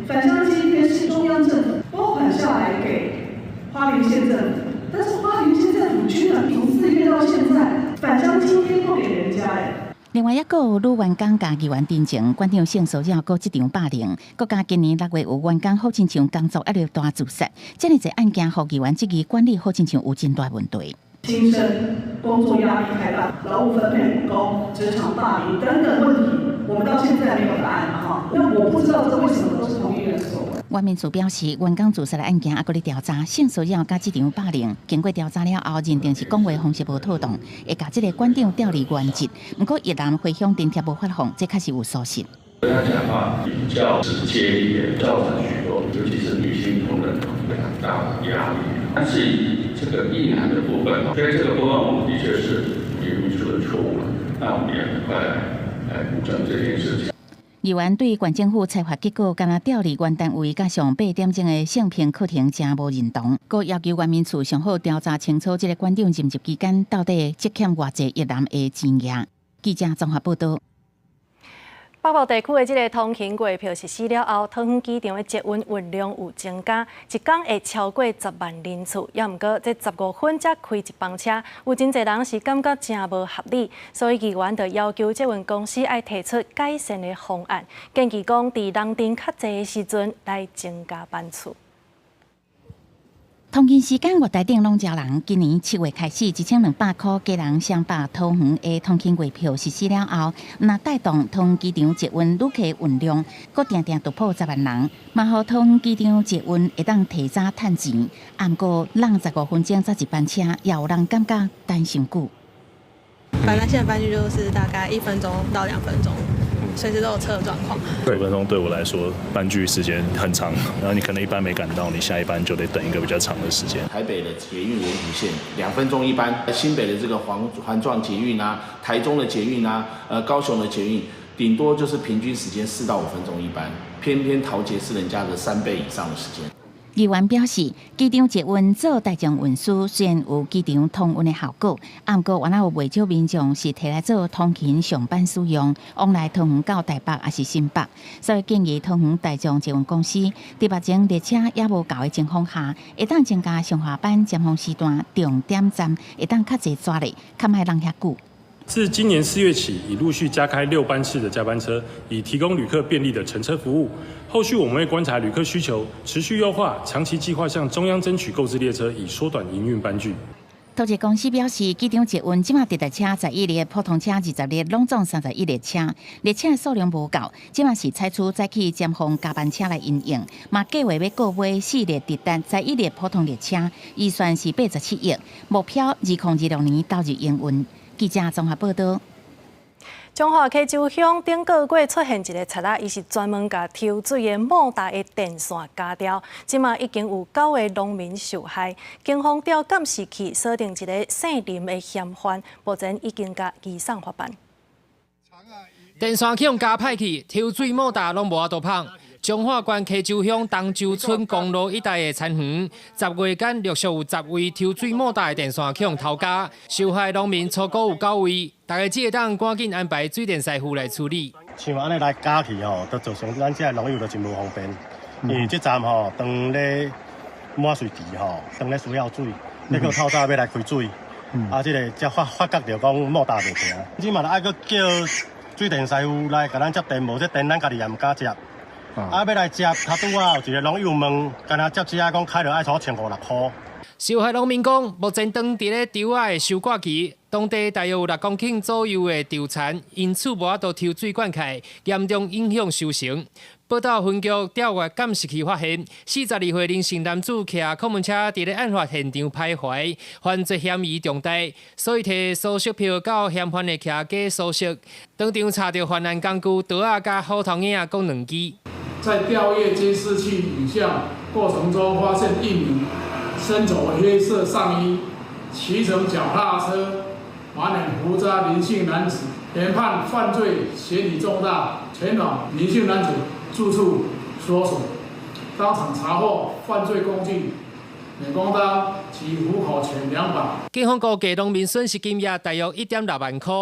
返乡津贴是中央政府拨款下来给花莲县政府，但是花莲县政府居然从4月到现在。返乡津贴不给人家哎。另外，也有女员工甲议员တင်情，馆长性骚扰，搁这场霸凌。国家今年6月有员工好亲像工作压力大自杀，这样一案件，互议员质疑管理好亲像有真大问题。轻生、工作压力太大、劳务分配不公、职场霸凌等等问题，我们到现在没有答案哈。那我不知道这为什么都是同一人所为。原民署表示，原港自杀的案件还搁咧调查，性骚扰甲这场霸凌，经过调查了后，认定是讲话方式无妥当，会甲这个馆长调离原职。不过，一旦回乡津贴无发放，这确实有疏失。他讲话比较直接一点，造成许多，尤其是女性同仁非常大的压力。但是以这个意涵的部分，所以这个部分我们的确是有民署的错误，那我们也很快来补正这件事情。议员对县政府裁罚结果，敢若调离原单位甲上8点钟的性平课程真无认同，佮要求原民署上好调查清楚，这个馆长任职期间到底积欠偌济越南的钱额。记者综合报道。北部地区的这个通勤月票实施了后，桃园机场的捷运量有增加，一天会超过10万人次。也毋过，这15分才开一班车，有真侪人是感觉真无合理，所以议员就要求捷运公司要提出改善的方案，建议讲伫人丁较侪的时阵来增加班次。通勤时间月台顶拢招人，今年7月开始，1200块家人双北桃园的通勤月票实施了后，那带动桃园机场捷运旅客运量，搁定定突破10万人，嘛互桃园机场捷运会当提早趁钱。毋过，让15分钟才一班车，也有人感觉等伤久。反正现在班距就是大概1分钟到2分钟。随时都有车的状况，5分钟对我来说班距时间很长，然后你可能一班没赶到，你下一班就得等一个比较长的时间。台北的捷运文湖线2分钟一班，新北的这个环状捷运啊，台中的捷运啊，高雄的捷运，顶多就是平均时间4到5分钟一班，偏偏桃捷是人家的3倍以上的时间。议员表示，机场捷运做大众运输虽然有机场通运的效果，不过原来有不少民众是摕来做通勤上班使用，往来桃园到台北也是新北，所以建议桃园大众捷运公司伫目前列车也无够的情况下，会当增加上下班尖峰时段重点站，会当较侪抓咧，较莫人遐久。自今年4月起，已陆续加开6班次的加班车，以提供旅客便利的乘车服务。后续我们会观察旅客需求，持续优化，长期计划向中央争取购置列车，以缩短营运班距。桃捷公司表示，机场捷运即马特特车11列，普通车20列，拢总31列车。列车的数量无够，即马是采取早起尖峰加班车来营运，嘛计划要购买4列特特11列普通列车，预算是87亿，目标2026年投入营运。记者综合报道。彰化溪州乡顶个月出现一个贼仔，伊是专门甲抽水的莫大的电线割掉，即马已经有9个农民受害。警方调监视器锁定一个姓林的嫌犯，目前已经甲移送法办。电线器用加歹去，抽水莫大拢无法度碰。彰化县溪州乡东洲村公路一带的田园，10月间陆续有10位抽水莫大的电线器用偷家，受害农民初估有9位，大家只会当赶紧安排水电师傅来处理。像安尼来加去吼，都造成咱这农友就真无方便，因为这站吼当咧满水期吼，当咧需要水，那个透早要来开水，这个才发觉到讲莫大袂行，即嘛爱搁叫水电师傅来甲咱接电，无这电咱家己也毋敢接。要来接，他拄啊有一个农友问，干那接车讲开着爱$1500-1600块。受害农民讲，目前当伫咧稻仔的收割期，当地大约有6公顷左右的稻田，因此无法度抽水灌溉，严重影响收成。报道分局调阅监视器发现，42岁林姓男子骑客门车伫咧案发现场徘徊，犯罪嫌疑重大，所以摕搜索票到嫌犯的徛家搜索，当场查到犯案工具刀仔甲虎头影共2支。在调阅监视器影像过程中，发现一名身着黑色上衣、骑乘脚踏车、满脸胡渣林姓男子，研判犯罪嫌疑重大，前往林姓男子住处搜索，当场查获犯罪工具镁光灯及虎口钱2把。警方估计农民损失金额大约1.6万块。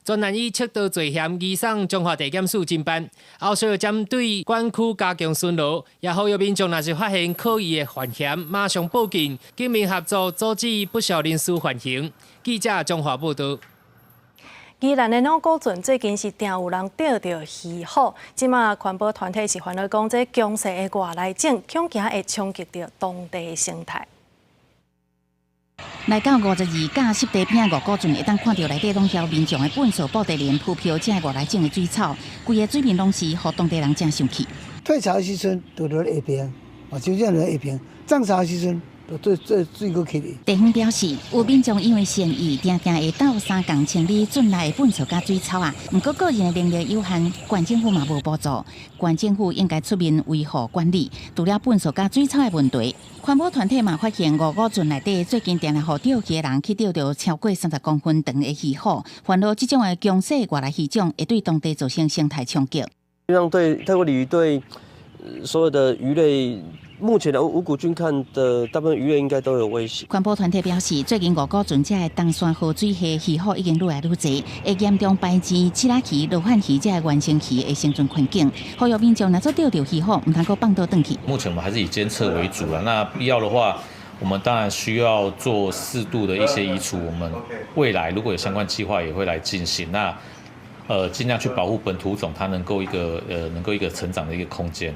专案以窃盗罪嫌移送彰化地检署侦办，后续针对管区加强巡逻，也呼吁民众若是发现可疑的犯嫌，马上报警，警民合作阻止不肖人士犯行。记者彰化报道。宜兰的农古圳最近是定有人钓到鱼虎，即马环保团体是烦恼讲，这强势的外来种恐惊会冲击到当地的生态。来到52架湿地片五股圳，会当看到内底拢有民众的粪扫布袋莲铺漂，这外来种的水草，规个水面拢是，互当地人真生气。退潮的时阵，就落下边，就这样来一平，涨啥时阵？水果起哩。地方表示，有民众因为善意，定定会到三共清理圳内的粪扫甲水草啊。不过个人的能力有限，县政府嘛无补助，县政府应该出面维护管理。除了粪扫甲水草的问题，环保团体嘛发现五圳内底最近定来互钓鱼的人去钓到超过30公分长的鱼虎，烦恼这种的强势外来鱼种会对当地造成生态冲击。让泰国鲤鱼对所有的鱼类。目前的五股菌看的大部分鱼类应该都有威胁。环保团体表示，最近五股圳这的东山河水下鱼虎已经愈来愈多，会严重排斥七拉鱼、罗汉鱼这的原生鱼的生存环境。呼吁民众若做钓到鱼虎，唔通够放倒转去。目前我们还是以监测为主了，那必要的话，我们当然需要做适度的一些移除。我们未来如果有相关计划，也会来进行。那尽量去保护本土种，它能够一个成长的一个空间。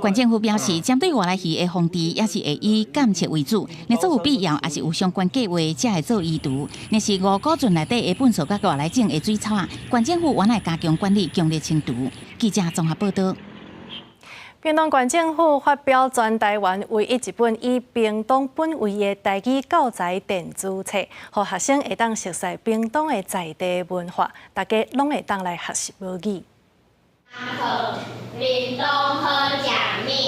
县政府表示，针对外来鱼的防治，也是会以监测为主。若做有必要，也是有相关计划，才会做移除。若是五股圳内底的粪扫甲外来种的水草啊，县政府原来加强管理，强烈清除。记者综合报道。屏东县政府发表全台湾唯一一本以屏东本位的台语教材电子册，让学生会当熟悉屏东的在地文化，大家拢会当来学习母语。屏东好食面，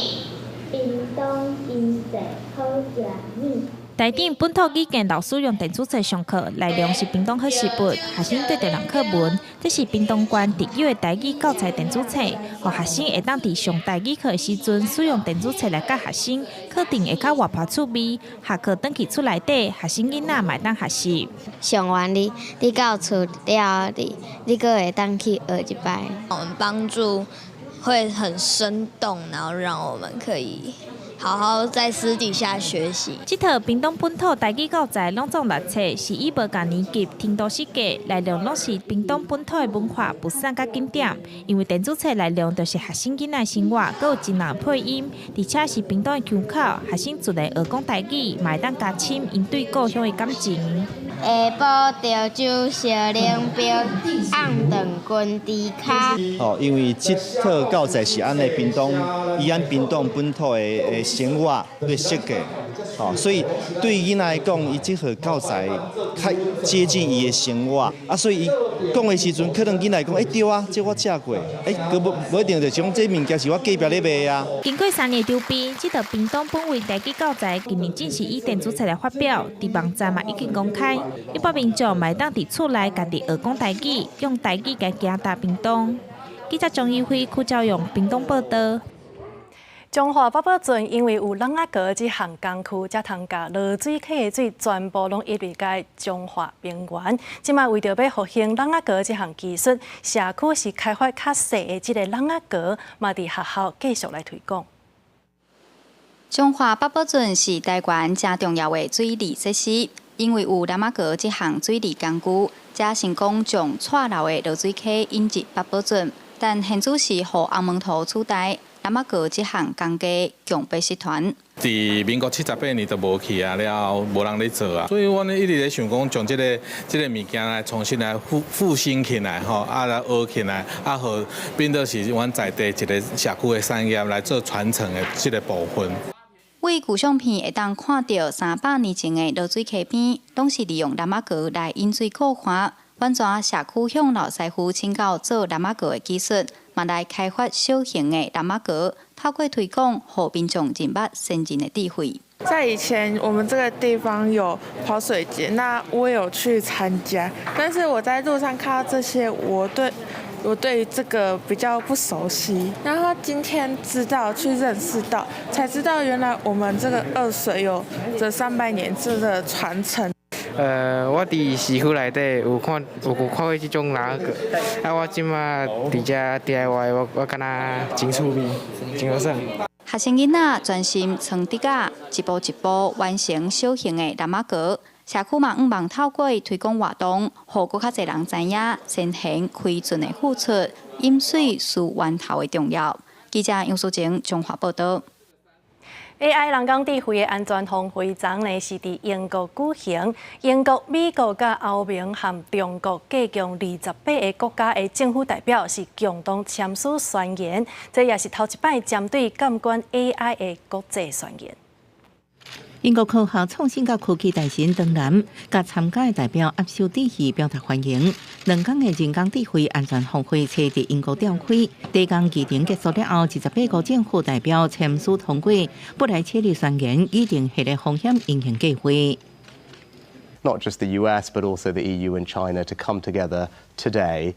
屏东真侪好食面。台顶本土语言老师用电子册上课，内容是屏东好食物，学生对着人课文。这是屏东县特有的台语教材电子册，让学生会当伫上台语课的时阵，使用电子册来教学生，课程会较活泼趣味。下课转去厝内底，学生囡仔嘛当学习。上完你到厝了，你个会当去学一摆。我们帮助会很生动，然后让我们可以好好在私底下学习。这套屏东本土台语教材拢总6册，是以无共年级听都设计，内容拢是屏东本土的文化不散甲景点。因为电子册内容就是学生囡仔生活，佮有真人配音，而且是屏东的腔口，学生自然学讲台语，嘛会当加深因对故乡的感情。下晡钓酒烧冷冰，红肠滚猪脚。因为这套教材是按屏东本土的生活对设计，所以对囡仔来讲，伊这套教材较接近伊的生活，所以伊讲的时阵，可能囡仔讲，对啊，这我食过，无一定就讲这物件是我隔壁咧卖啊。经过3年筹备，这套屏东本位台语教材今年正式以电子册来发表，伫网站嘛已经公开。一般民众嘛会当伫厝内家己学讲台语，用台语来行达屏东。记者张义辉、邱兆勇，屏东报道。中华八宝圳因为有朗雅阁这项工区，才通甲落水溪的水全部拢入入个中华平原。即卖为着要复兴朗雅阁这项技术，社区是开发较细的这个朗雅阁，嘛伫学校继续来推广。中华八宝圳是台湾正重要的水利设施，因为有朗雅阁这项水利工具，才成功将错漏的落水溪引入八宝圳。但现主是予红门头取代。朗雅阁这项工艺强白集团，伫民国78年就无去啊，了无人咧做啊，所以阮一直咧想讲，将这个物件来重新来复兴起来吼，来学起来，好变做是阮在地一个社区的产业来做传承的这个部分。为旧相片会当看到300年前的落水溪边，拢是利用朗雅阁来引水固化。完全社区向老师傅请教做朗雅阁的技术，嘛来开发小型的朗雅阁，透过推广，让民众认捌先进的智慧。在以前，我们这个地方有跑水节，那我有去参加，但是我在路上看到这些，我对这个比较不熟悉，然后今天知道去认识到，才知道原来我们这个二水有这300年的传承。我伫市区内底有看过这种朗雅阁，我即马伫遮 DIY， 我感觉真趣味，真好耍。学生囡仔专心床底架，一步一步完成小型的朗雅阁。社区嘛，望透过推广活动，让更较侪人知影先贤开圳的付出，饮水思源头的重要。记者杨淑晴综合报道。AI 人工智慧的安全峰会昨呢是伫英国举行，英国、美国、甲欧盟和中国计共28个国家的政府代表是共同签署宣言，这也是头一摆针对监管 AI 的国际宣言。英国科学创新甲科技大臣当然，甲参加的代表握手致辞，表达欢迎。2天的人工智慧安全峰会设伫英国召开，第一天议程结束了后，28个政府代表签署通过不来切立宣言，拟定系列风险应用计划。Not just the US, but also the EU and China to come together today.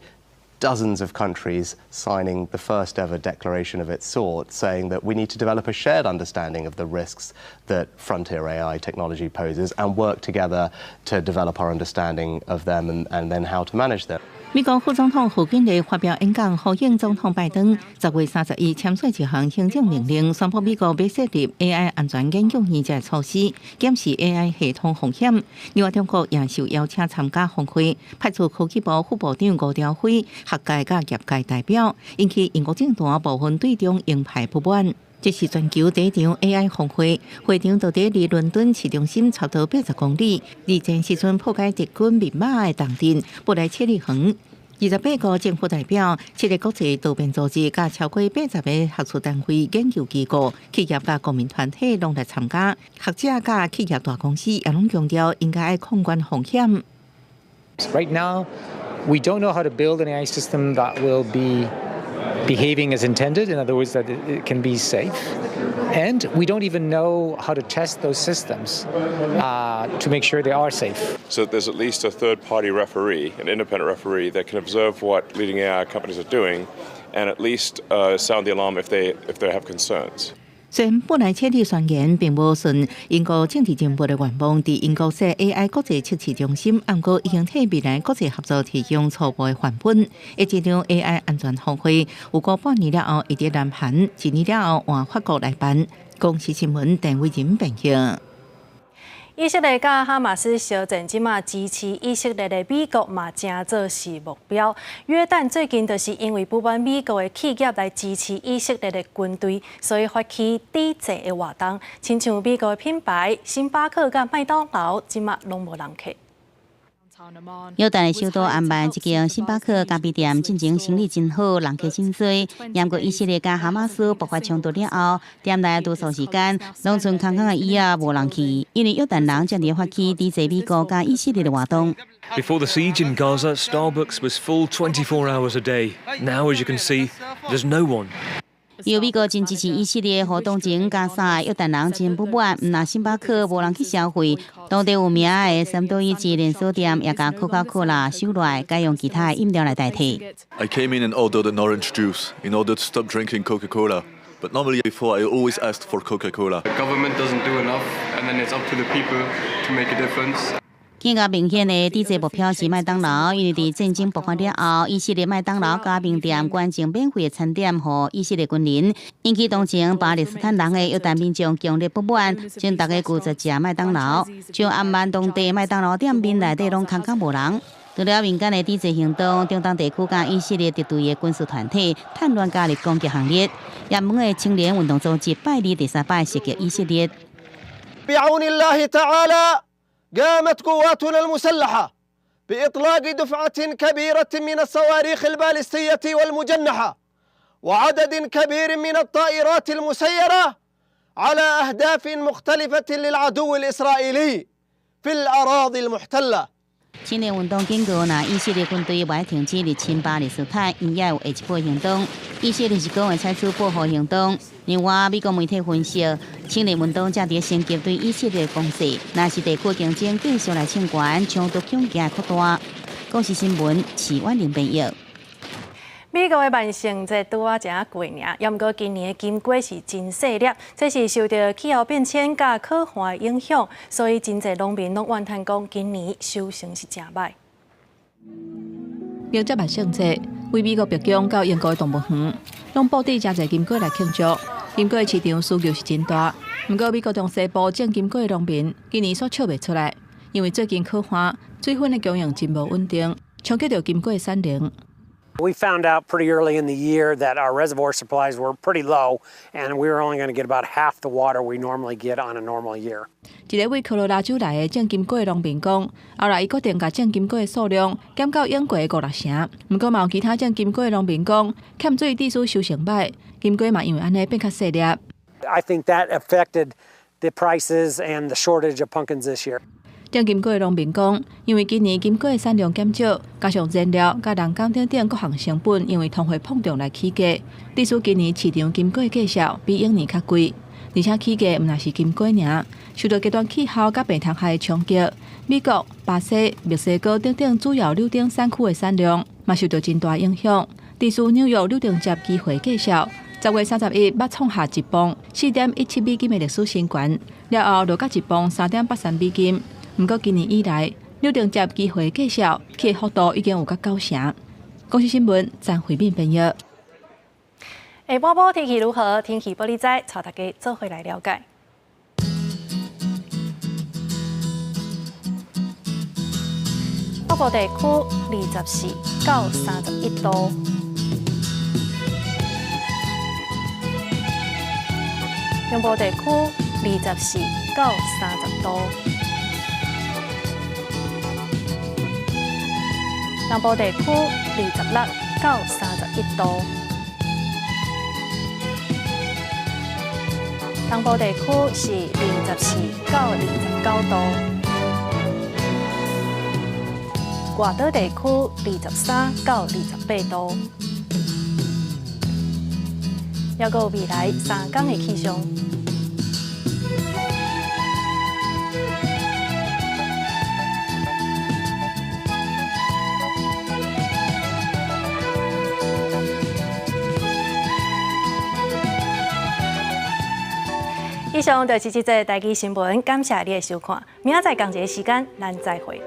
Dozens of countries signing the first ever declaration of its sort, saying that we need to develop a shared understanding of the risks that frontier AI technology poses and work together to develop our understanding of them and then how to manage them. 美国副总统贺锦丽发表演讲，呼应总统拜登10月31日签署一项行政命令，宣布美国要设立 AI 安全研究院这措施，检视 AI 系统风险。另外，中国也受邀请参加峰会，派出科技部副部长吴朝晖、学界甲业界代表，引起英国政坛部分对中鹰派不满。这是全球第一场 AI 峰会，会场就伫离伦敦市中心差不多80公里。二战时阵破解敌军密码的重镇布莱切利恒。28个政府代表、7个国际多边组织、甲超过80个学术单位、研究机构、企业甲公民团体拢来参加。学者甲企业大公司也拢强调应该爱控管风险。Right now, we don't know how to build an AI system that will be behaving as intended, in other words, that it can be safe. And we don't even know how to test those systems to make sure they are safe. So there's at least a third-party referee, an independent referee, that can observe what leading AI companies are doing and at least sound the alarm if they have concerns. 虽然本来设立宣言并无顺英国政治进步的愿望，伫英国设 AI 国际测试中心，不过已经替未来国际合作提供初步的范本。这场 AI 安全峰会有过半年了后，一直南韩，1年了后换法国来办。公司新闻陈伟仁报道。以色列甲哈马斯相战，即马支持以色列的美国嘛，正做是目标。约旦最近就是因为不满美国的企业来支持以色列的军队，所以发起抵制的活动。亲像美国的品牌星巴克甲麦当劳，即马拢无人客。约旦的首都安排一间星巴克咖啡店，进前生意真好，人客真多。不过以色列甲哈马斯爆发冲突了后，店内多数时间拢剩空空的椅仔无人去，因为约旦人正伫发起抵制美国甲以色列的活动。Before the siege in Gaza, Starbucks was full 24 hours a day. Now, as you can see, there's no one. 由美国真支持以色列活动前，加沙约旦人真不满，唔拿星巴克无人去消费。当地有名的三多一级连锁店也将可口可乐收落来，改用其他饮料来代替。I came in and ordered an orange juice in order to stop drinking Coca-Cola. But normally before, I always asked for Coca-Cola. The government doesn't do enough, and then it's up to the people to make a difference. 更加明显的抵制目标是麦当劳，因为伫战争爆发了后，以色列麦当劳加盟店关进免费的餐点予以色列军人，引起同情巴勒斯坦人的约旦民众强烈不满，将大家拒绝食麦当劳，像安曼当地麦当劳店面内底拢空空无人。除了民间的抵制行动，中东地区甲以色列敌对的军事团体趁乱加入攻击行列，也门的青年运动组织拜二第3摆袭击以色列。قامت قواتنا المسلحة بإطلاق دفعة كبيرة من الصواريخ البالستية والمجنحة وعدد كبير من الطائرات المسيرة على أهداف مختلفة للعدو الإسرائيلي في الأراضي المحتلة. 青年运动警告，若以色列军队未停止入侵巴勒斯坦，因也有下一步行动。以色列是讲会采取报复行动。另外，美国媒体分析，青年运动正在升级对以色列的攻势，若是地区竞争继续来侵权，冲突恐惊扩大。公司新闻，齐婉玲编译。美国的万圣节拄啊才过年，也毋过今年的金龟是真细粒，这是受到气候变迁甲可汗的影响，所以真侪农民拢怨叹讲今年收成是真歹。迎接万圣节，为美国白宫到英国的动物园，拢布置真侪金龟来庆祝。金龟的市场需求是真大，毋过美国中西部种金龟的农民今年所笑袂出来，因为最近可汗水分的供应真无稳定，冲击到金龟的产能。We found out pretty early in the year that our reservoir supplies were pretty low, and we were only going to get about half the water we normally get on a normal year. 一个为科罗拉州来的种金果的农民讲，后来伊决定把种金果的数量减到英国的5-6成。不过嘛有其他种金果的农民讲，欠水地区收成歹，金果嘛因为安尼变较细粒。I think that affected the prices and the shortage of pumpkins this year. 种金果的农民讲，因为今年金果的产量减少，加上燃料、甲人工等各项成本因为通货膨胀来起价，致使今年市场金果的价销比往年较贵。而且起价毋但是金果尔，受到极端气候甲病虫害的冲击，美国、巴西、墨西哥等主要柳丁产区的产量嘛受到真大影响。致使纽约柳丁节机会价销10月31日捌创下一磅4.17美金的历史新高，了后落到一磅3.83美金。不过今年以来，柳丁节机会价销起的幅度已经有到9成。公司新闻张惠敏编译。下半部天气如何？天气玻璃仔带大家做回来了解。北部地区24到31度，中部地区24到30度，南部地区26到31度。东部地区是24到29度，外岛地区23到28度。还有未来3天的气象。以上就是这则台语新闻，感谢你的收看。明仔载同一个时间，咱再会。